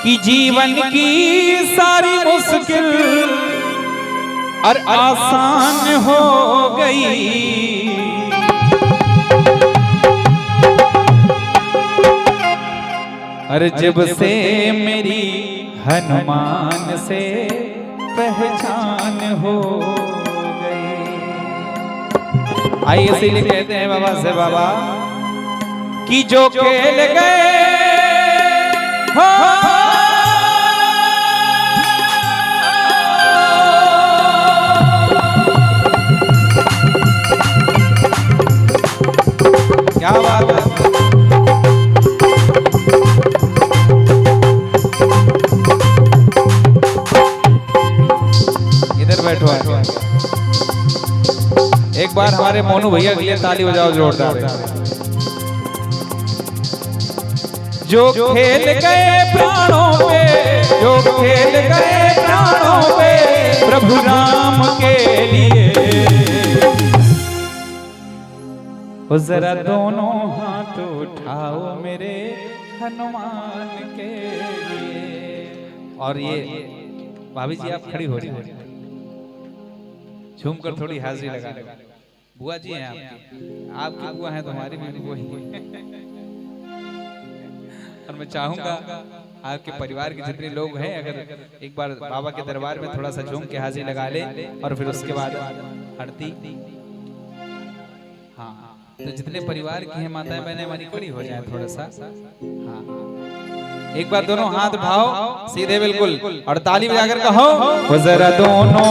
कि जीवन की सारी मुश्किल और आसान हो गई। और जब से मेरी हनुमान से पहचान हो गई। आइए इसीलिए कहते हैं बाबा से बाबा कि जो खेल गए हो क्या बात है। इधर बैठो है। एक बार हमारे मोनू भैया के लिए ताली बजाओ जोरदार। जो खेल गए प्राणों पे, जो खेल गए प्राणों पे प्रभु राम के लिए, वो जरा दोनों हाथ उठाओ मेरे हनुमान के लिए। और ये भाभी जी आप खड़ी हो रही है, झूम कर थोड़ी हाजिरी लगा। बुआ जी हैं आपकी बुआ हैं तो हमारी भी बुआ ही है। और मैं चाहूंगा आपके परिवार के जितने लोग हैं अगर एक बार बाबा के दरबार में थोड़ा सा झूम के हाजिरी लगा ले और फिर उसके बाद आरती। हाँ तो जितने परिवार की हैं माताएं बहनें हमारी खड़ी हो जाए थोड़ा सा। हाँ एक बार दोनों हाथ उठाओ सीधे बिल्कुल और ताली बजाकर कहो जरा दोनों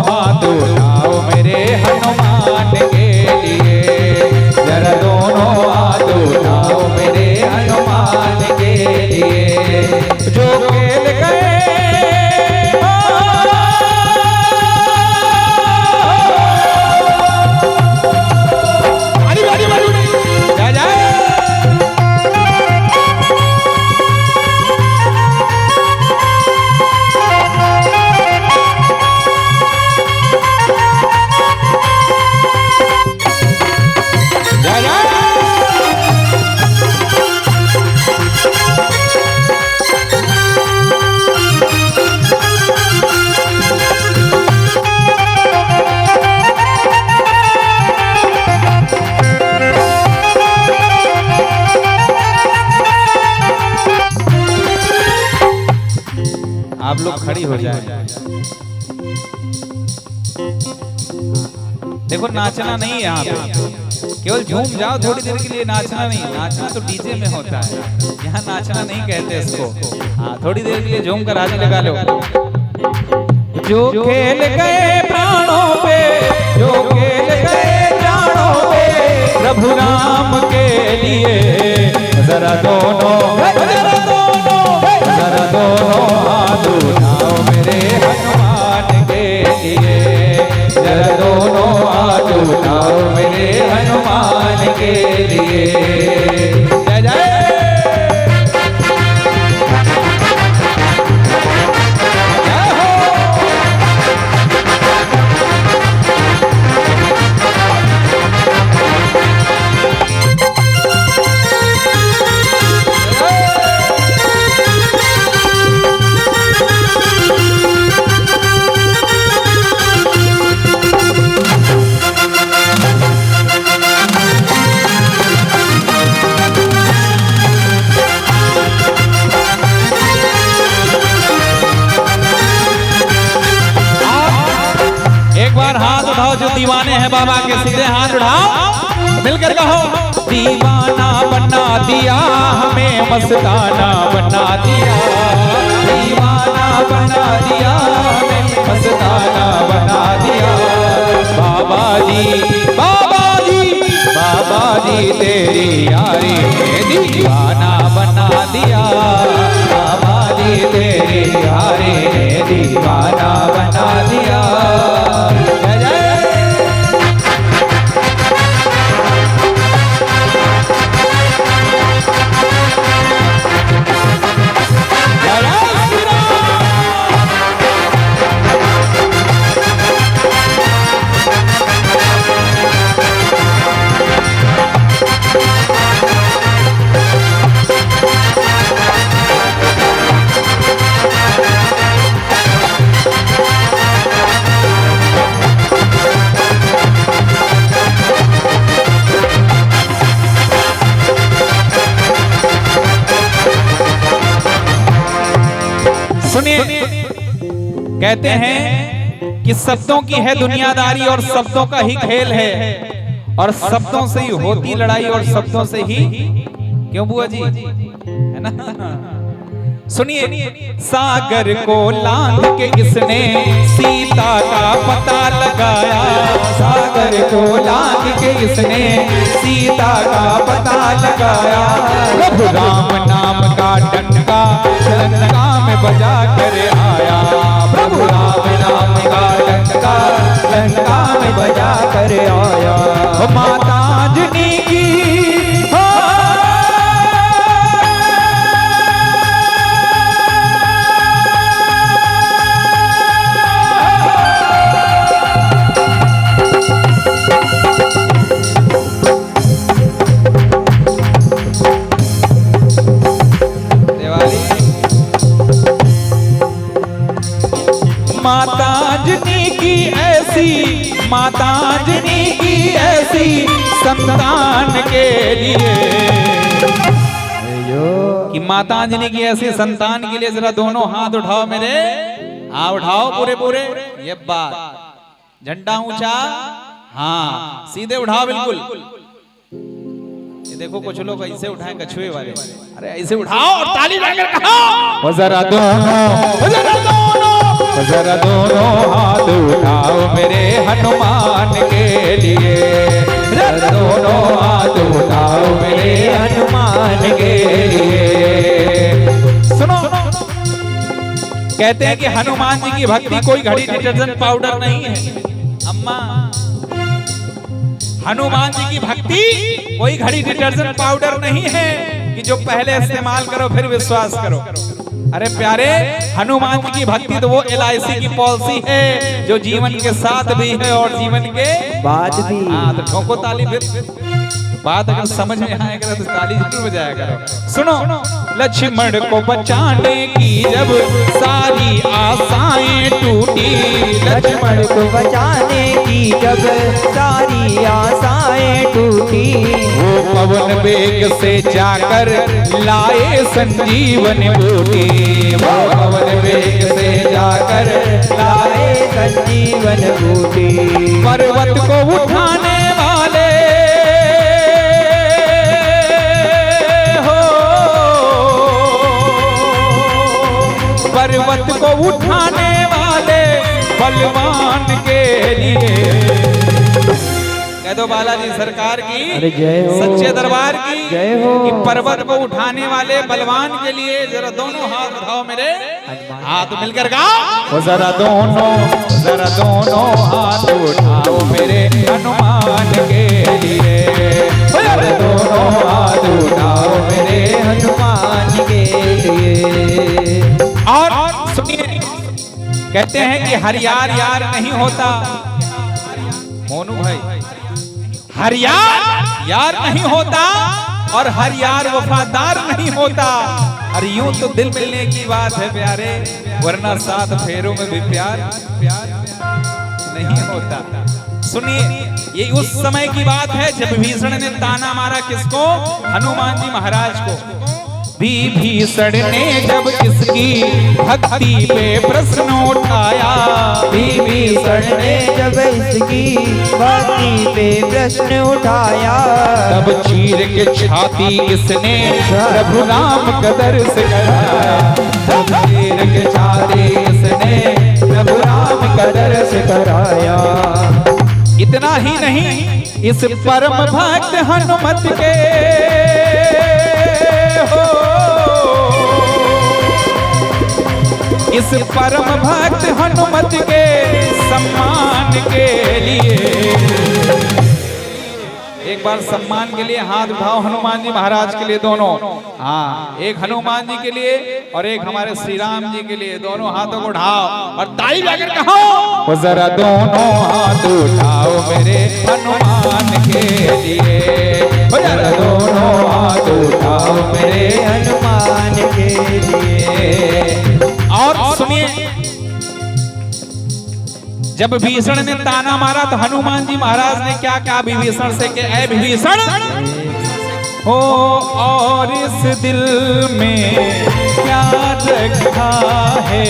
हाथ उठाओ मेरे हनुमान के लिए, जरा दोनों हाथ उठाओ मेरे हनुमान के लिए। जो खेल गए आप लोग खड़ी हो जाए। देखो नाचना नहीं है यहाँ पे, केवल झूम जाओ थोड़ी देर के लिए, नाचना नहीं। नाचना तो डीजे में होता है, यहाँ नाचना नहीं कहते इसको। हाँ थोड़ी देर के लिए झूम कर हाजिरी लगा लो। जो खेल गए प्राणों पे, जो खेल गए प्राणों पे प्रभु राम के लिए, जरा दोनों हाथ उठाओ मेरे हनुमान के लिए, जरा दोनों हाथ उठाओ मेरे हनुमान के लिए। जय जय जो दीवाने हैं बाबा के सीधे हाथ उठाओ मिलकर कहो दीवाना बना दिया हमें, मस्ताना बना दिया, दीवाना बना दिया हमें, मस्ताना बना दिया। बाबा जी बाबा जी बाबा जी तेरी यारी में दीवाना बना दिया, बाबा जी तेरी यारी में दीवाना बना दिया। कहते हैं कि शब्दों की है दुनियादारी और शब्दों का ही खेल है, और शब्दों से ही होती लड़ाई और शब्दों से ही, क्यों बुआ जी, है ना? सुनिए, सागर को लांघ के इसने सीता का पता लगाया, सागर को लांघ के इसने सीता का पता लगाया, प्रभु राम नाम का डंका लंका में बजा कर आया, प्रभु राम नाम का डंका लंका में बजा कर आया। माता अंजनी की माता अंजनी की ऐसी संतान के लिए, कि माता अंजनी की ऐसी संतान के लिए जरा दोनों हाथ उठाओ मेरे, हाँ उठाओ पूरे पूरे, ये बात, झंडा ऊंचा, हाँ सीधे उठाओ बिल्कुल। ये देखो कुछ लोग ऐसे उठाए कछुए वाले, अरे ऐसे उठाओ और ताली बजाकर कहो, जरा दोनों हाथ उठाओ मेरे हनुमान के लिए, दोनों हाथ उठाओ मेरे हनुमान के लिए। सुनो, कहते हैं कि हनुमान जी की भक्ति कोई घड़ी डिटर्जेंट पाउडर नहीं है। अम्मा, हनुमान जी की भक्ति कोई घड़ी डिटर्जेंट पाउडर नहीं है कि जो पहले इस्तेमाल करो फिर विश्वास करो। अरे प्यारे, हनुमान जी की भक्ति तो वो LIC की पॉलिसी है जो जीवन के साथ भी है और जीवन के बाद भी। हाँ तो ठोको ताली, फिर बात अगर समझ में आएगा तो ताली जरूर बजाया करो। सुनो, लक्ष्मण को बचाने की जब सारी आशाएं टूटी, लक्ष्मण को बचाने की जब सारी आशाएं टूटी, वो पवन वेग से जाकर लाए संजीवन बूटी, वो पवन वेग से जाकर लाए संजीवन बूटी। पर्वत को उठाने वाले पर्वत को उठाने वाले बलवान के लिए, कह दो बालाजी सरकार की सच्चे दरबार की जय हो, कि पर्वत को उठाने वाले बलवान के लिए जरा दोनों हाथ उठाओ मेरे, हाथ मिलकर गाओ, जरा दोनों हाथ उठाओ मेरे हनुमान के लिए, जरा दोनों हाथ उठाओ मेरे हनुमान के लिए। और सुनिए, कहते हैं कि हर यार यार नहीं होता, मोनू भाई, हर यार यार नहीं होता और हर यार वफादार नहीं होता। और यूं तो दिल मिलने की बात है प्यारे, वरना 7 फेरों में भी प्यार नहीं होता। सुनिए, ये उस समय की बात है जब भीषण ने ताना मारा किसको? हनुमान जी महाराज को। विभीषण ने जब इसकी भक्ति पे प्रश्न उठाया, विभीषण ने जब इसकी भक्ति पे प्रश्न उठाया, तब चीर के छाती इसने प्रभु राम कदर से कराया, तब चीर के छाती इसने प्रभु राम कदर से कराया। इतना ही नहीं, इस परम भक्त हनुमत के हो, इस परम भक्त हनुमत के सम्मान के लिए, एक बार सम्मान के लिए हाथ उठाओ हनुमान जी महाराज के लिए दोनों, हाँ एक हनुमान जी के लिए और एक हमारे श्री राम जी के लिए, दोनों हाथों को उठाओ और ताली बजाकर कहो, जरा दोनों हाथ उठाओ मेरे हनुमान के लिए, जरा दोनों हाथ उठाओ मेरे हनुमान के लिए। और सुनिए, जब विभीषण ने ताना मारा तो हनुमान जी महाराज ने क्या कहा विभीषण से कि ऐ विभीषण, हो और इस दिल में क्या रखा है,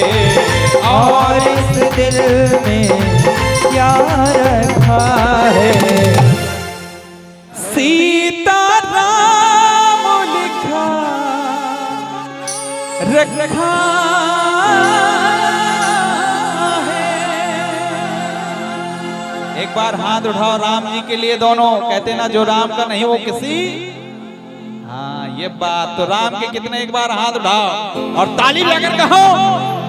और इस दिल में क्या रखा है। सीता राम लिखा रखा है। एक बार हाथ उठाओ राम जी के लिए दोनों, कहते ना जो राम का नहीं वो किसी। हाँ ये बात तो राम के कितने, एक बार हाथ उठाओ और ताली लगाकर कहो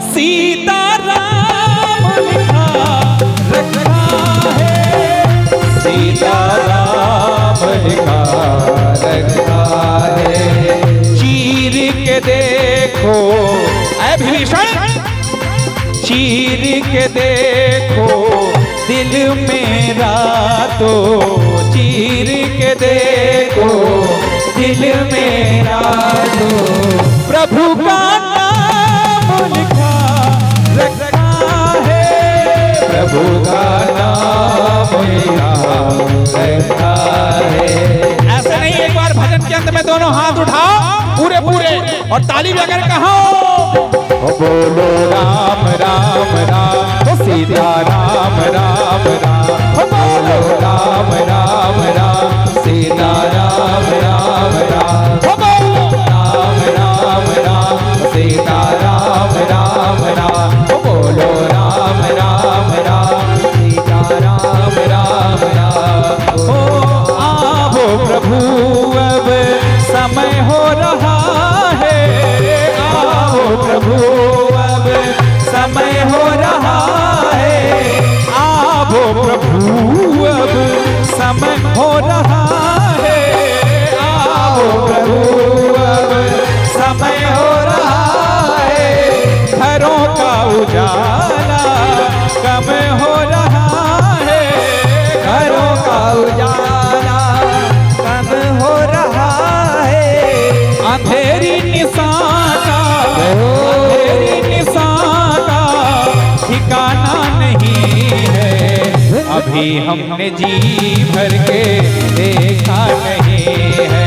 सीता राम लिखा रखा है, सीता राम लिखा रखा है। चीर के देखो ऐ भीषण, चीर के देखो दिल मेरा तो, चीर के देखो दिल मेरा तो, प्रभु का नाम लिखा रखा है, प्रभु का नाम लिखा रखा है। ऐसे नहीं, एक बार भजन के अंत में दोनों हाथ उठाओ पूरे पूरे और ताली बजाकर कहो बोलो राम राम राम, सीता राम राम राम, बोलो राम राम राम, सीता राम राम राम, बोलो राम राम राम, सीता राम राम राम, बोलो राम राम राम, सीता राम राम राम। ओ आओ प्रभु अब समय हो रहा है, आओ प्रभु अब समय हो रहा है, आओ प्रभु अब समय हो रहा है, आओ प्रभु अब समय हो रहा है। घरों का उजाला कम हो रहा है, घरों का उजाला कब हो रहा है। अंधेरी निशाना, अंधेरी निशाना ठिकाना नहीं है, अभी हमने जी भर के देखा नहीं है,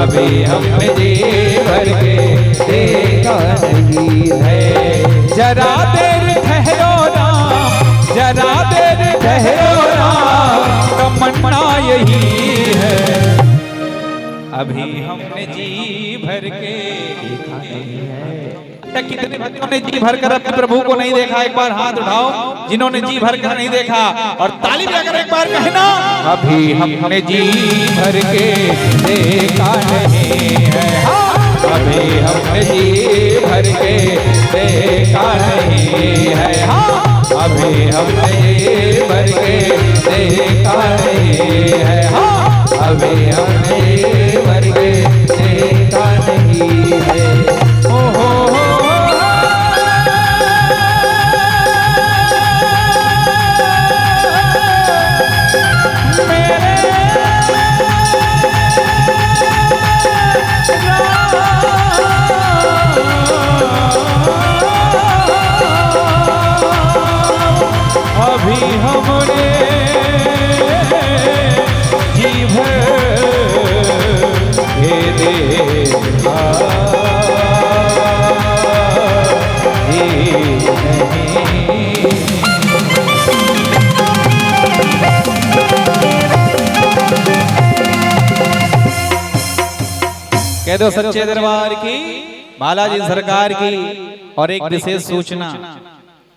अभी हमने जी भर के देखा नहीं है। जरा देर ठहरो राम, जरा देर ठहरो राम, तमन्ना यही है, अभी हमने जी भर के देखा नहीं है। कितने भक्तों ने जी भर कर अपने प्रभु को नहीं देखा, एक बार हाथ उठाओ जिन्होंने जी भर कर नहीं देखा और ताली बजाकर एक बार कहना अभी हमने जी भर के देखा नहीं है, अभी हमने जी भर के देखा नहीं है, अभी हमने जी भर के देखा नहीं है, अभी हमने जी भर के देखा नहीं है। ओ हो अभी हमने जी भर के देखा ही नहीं। कह दो सच्चे दरबार की, बालाजी सरकार की। और एक विशेष सूचना,